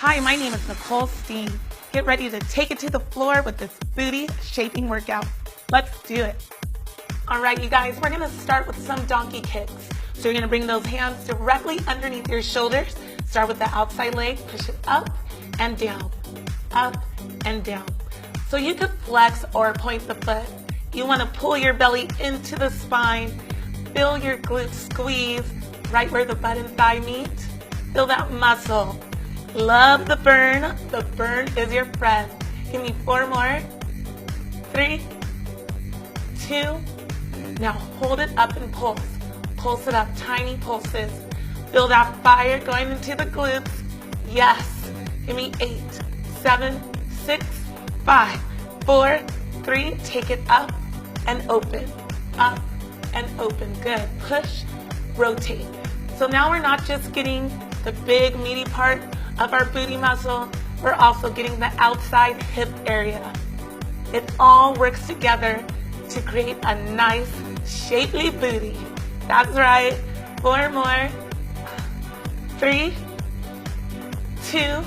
Hi, my name is Nicole Steen. Get ready to take it to the floor with this booty shaping workout. Let's do it. All right, you guys, we're gonna start with some donkey kicks. So you're gonna bring those hands directly underneath your shoulders. Start with the outside leg, push it up and down, up and down. So you could flex or point the foot. You wanna pull your belly into the spine, feel your glutes squeeze right where the butt and thigh meet. Feel that muscle. Love the burn. The burn is your friend. Give me 4 more. 3, 2. Now hold it up and pulse. Pulse it up, tiny pulses. Feel that fire going into the glutes. Yes. Give me 8, 7, 6, 5, 4, 3. Take it up and open. Up and open. Good. Push, rotate. So now we're not just getting the big meaty part of our booty muscle, we're also getting the outside hip area. It all works together to create a nice, shapely booty. That's right. 4 more. 3, 2.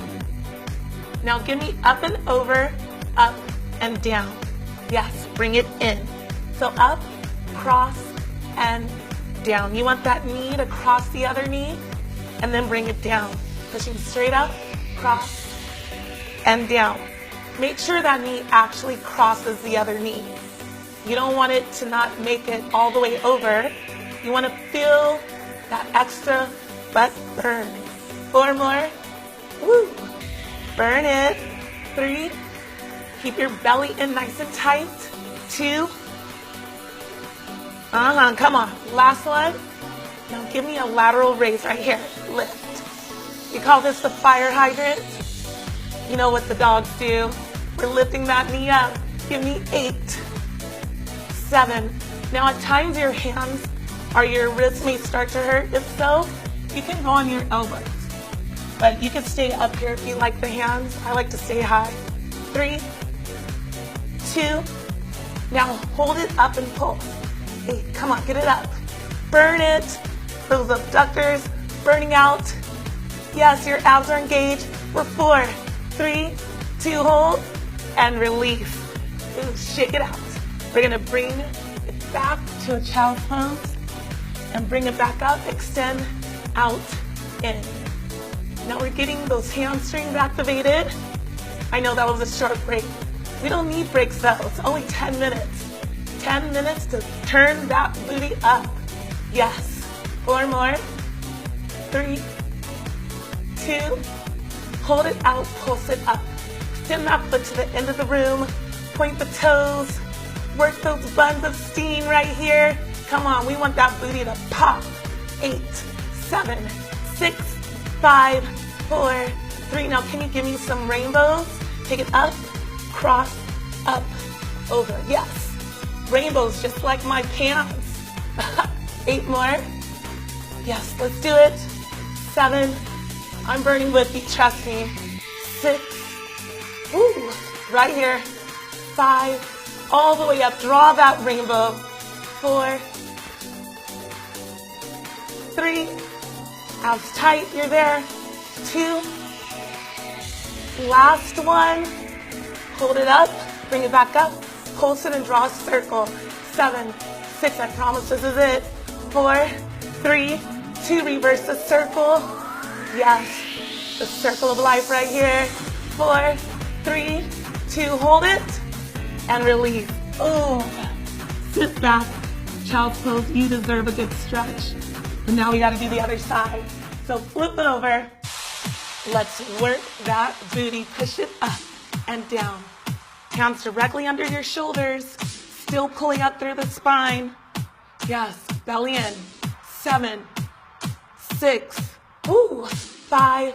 Now give me up and over, up and down. Yes, bring it in. So up, cross, and down. You want that knee to cross the other knee, and then bring it down. Pushing straight up, cross, and down. Make sure that knee actually crosses the other knee. You don't want it to not make it all the way over. You want to feel that extra butt burn. 4 more. Woo. Burn it. 3. Keep your belly in nice and tight. 2. Come on. Last one. Now give me a lateral raise right here. Lift. We call this the fire hydrant. You know what the dogs do. We're lifting that knee up. Give me 8, 7. Now at times your hands or your wrists may start to hurt. If so, you can go on your elbows. But you can stay up here if you like the hands. I like to stay high. 3, 2. Now hold it up and pull. 8, come on, get it up. Burn it. Those abductors burning out. Yes, your abs are engaged. We're 4, 3, 2, hold, and release. Ooh, shake it out. We're gonna bring it back to a child's pose and bring it back up, extend, out, in. Now we're getting those hamstrings activated. I know that was a short break. We don't need breaks though, it's only 10 minutes. 10 minutes to turn that booty up. Yes, 4 more, 3, 2, hold it out, pulse it up. Extend that foot to the end of the room, point the toes, work those buns of steam right here. Come on, we want that booty to pop. 8, 7, 6, 5, 4, 3. Now can you give me some rainbows? Take it up, cross, up, over. Yes, rainbows just like my pants. 8 more. Yes, let's do it. 7. I'm burning with you, trust me. 6. Ooh, right here. 5. All the way up. Draw that rainbow. 4. 3. Abs tight. You're there. 2. Last one. Hold it up. Bring it back up. Pulse it and draw a circle. 7, 6. I promise this is it. 4, 3, 2. Reverse the circle. Yes, the circle of life right here. 4, 3, 2, hold it, and release. Oh, sit back, child's pose. You deserve a good stretch. And now we gotta do the other side. So flip it over. Let's work that booty. Push it up and down. Hands directly under your shoulders, still pulling up through the spine. Yes, belly in. 7, 6, ooh, 5,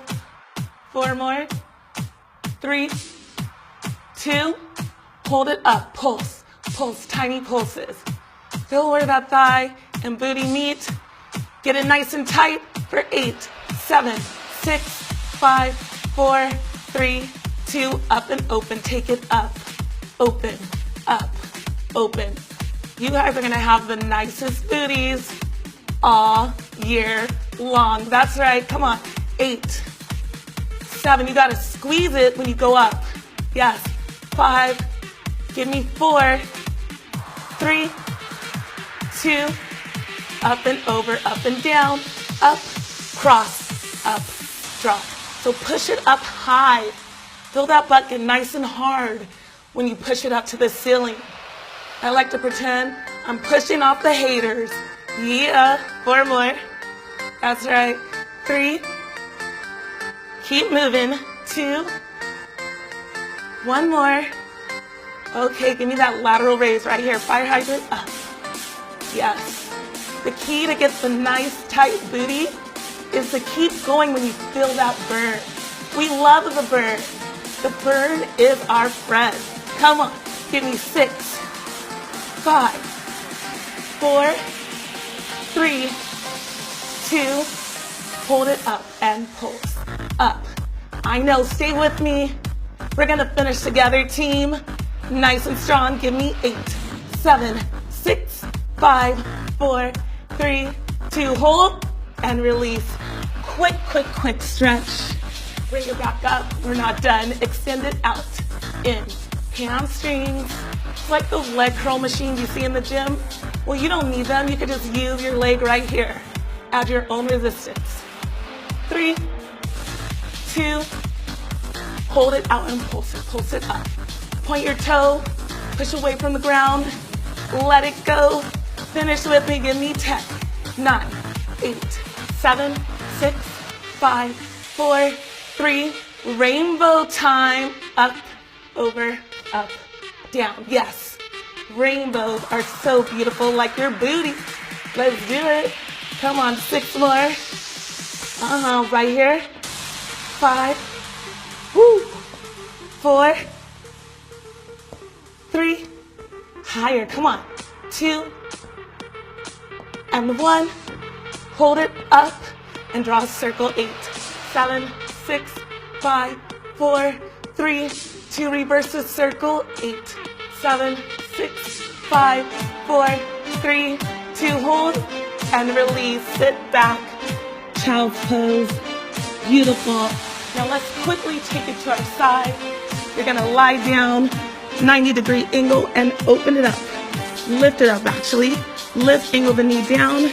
4 more, 3, 2, hold it up, pulse, pulse, tiny pulses. Feel where that thigh and booty meet. Get it nice and tight for 8, 7, 6, 5, 4, 3, 2, up and open. Take it up, open, up, open. You guys are gonna have the nicest booties all year long. That's right, come on. 8, 7. You got to squeeze it when you go up. Yes. 5. Give me 4. 3. 2. Up and over, up and down. Up, cross, up, drop. So push it up high. Feel that butt get nice and hard when you push it up to the ceiling. I like to pretend I'm pushing off the haters. Yeah. 4 more. That's right. 3. Keep moving. 2. 1 more. Okay, give me that lateral raise right here. Fire hydrant up. Yes. The key to get the nice tight booty is to keep going when you feel that burn. We love the burn. The burn is our friend. Come on. Give me 6, 5, 4, 3, 2. Hold it up and pulse. Up. I know. Stay with me. We're going to finish together, team. Nice and strong. Give me 8, 7, 6, 5, 4, 3, 2. Hold and release. Quick stretch. Bring it back up. We're not done. Extend it out. In. Hamstrings. It's like those leg curl machines you see in the gym. Well, you don't need them. You can just use your leg right here. Add your own resistance. 3, 2. Hold it out and pulse it. Pulse it up. Point your toe. Push away from the ground. Let it go. Finish with me. Give me 10, 9, 8, 7, 6, 5, 4, 3. Rainbow time. Up, over, up, down. Yes. Rainbows are so beautiful, like your booty. Let's do it. Come on, 6 more. Right here. 5. Woo. 4. 3. Higher. Come on. 2. And 1. Hold it up and draw a circle. 8, 7, 6, 5, 4, 3, 2. Reverse the circle. 8, 7, 6, 5, 4, 3, 2. Hold and release. Sit back. Child's pose. Beautiful. Now let's quickly take it to our side. You're going to lie down, 90-degree angle, and open it up. Lift it up, actually. Lift, angle the knee down.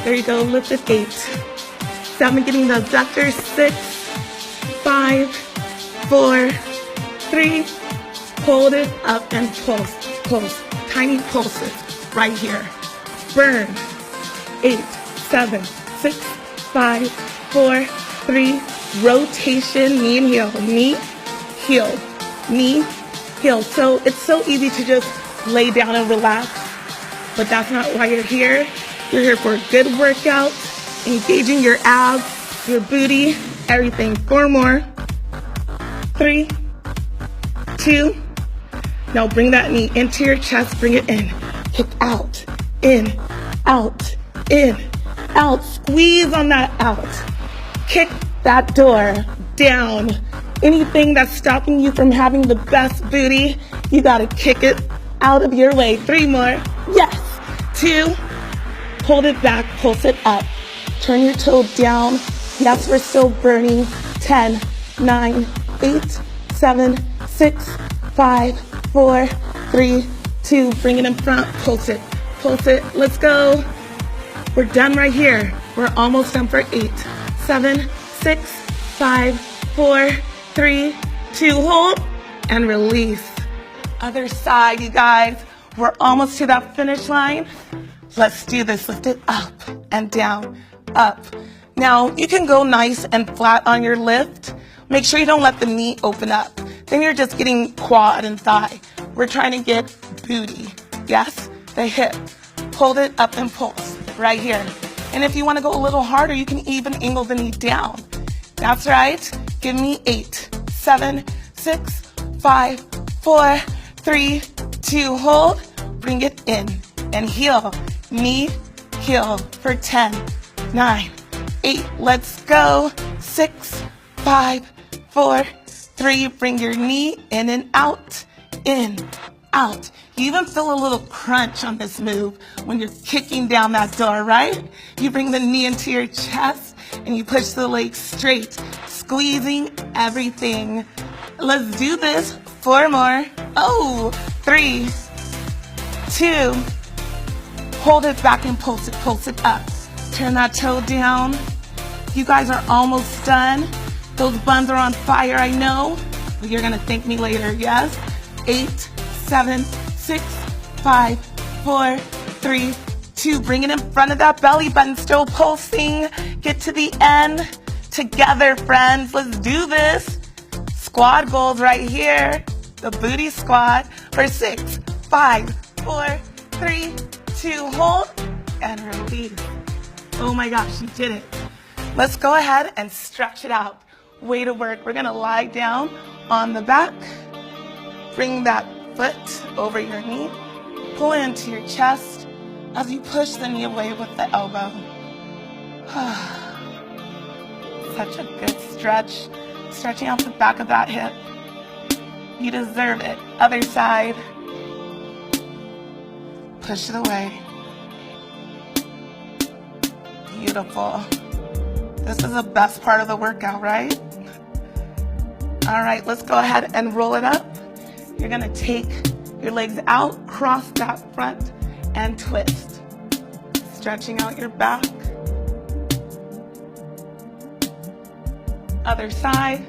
There you go. Lift it. 8, 7, getting the abductors. 6, 5, 4, 3. Hold it up and pulse. Pulse. Tiny pulses right here. Burn. 8, 7, 6, 5, 4, 3. Rotation, knee and heel. Knee, heel. Knee, heel. So it's so easy to just lay down and relax, but that's not why you're here. You're here for a good workout, engaging your abs, your booty, everything. 4 more. 3, 2. Now bring that knee into your chest. Bring it in. Kick out. In. Out. In. Out. Squeeze on that out. Kick that door down. Anything that's stopping you from having the best booty, you gotta kick it out of your way. 3 more. Yes. 2. Hold it back. Pulse it up. Turn your toe down. Yes, we're still burning. 10, 9, 8, 7, 6, 5, 4, 3, 2. Bring it in front. Pulse it. Pulse it. Let's go. We're done right here. We're almost done for 8, 7, 6, 5, 4, 3, 2. Hold and release. Other side, you guys. We're almost to that finish line. Let's do this. Lift it up and down, up. Now, you can go nice and flat on your lift. Make sure you don't let the knee open up. Then you're just getting quad and thigh. We're trying to get booty. Yes, the hip. Hold it up and pulse right here. And if you want to go a little harder, you can even angle the knee down. That's right. Give me 8, 7, 6, 5, 4, 3, 2. Hold. Bring it in and heel. Knee, heel for 10, 9, 8. Let's go. 6, 5, 4, 3. Bring your knee in and out. In, out. You even feel a little crunch on this move when you're kicking down that door, right? You bring the knee into your chest and you push the leg straight. squeezing everything. Let's do this. 4 more. Oh, 3, 2. Hold it back and pulse it up. Turn that toe down. You guys are almost done. Those buns are on fire, I know, but you're gonna thank me later, yes? 8, 7, 6, 5, 4, 3, 2. Bring it in front of that belly button, still pulsing. Get to the end. Together, friends, let's do this. Squat goals right here. The booty squat for 6, 5, 4, 3, 2. Hold and release. Oh my gosh, you did it. Let's go ahead and stretch it out. Way to work. We're gonna lie down on the back. Bring that foot over your knee. Pull it into your chest as you push the knee away with the elbow. Such a good stretch. Stretching out the back of that hip. You deserve it. Other side. Push it away. Beautiful. This is the best part of the workout, right? All right, let's go ahead and roll it up. You're gonna take your legs out, cross that front, and twist. Stretching out your back. Other side.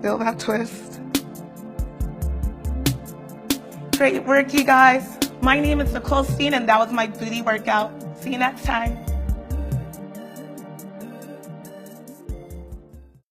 Feel that twist. Great work, you guys. My name is Nicole Steen, and that was my booty workout. See you next time.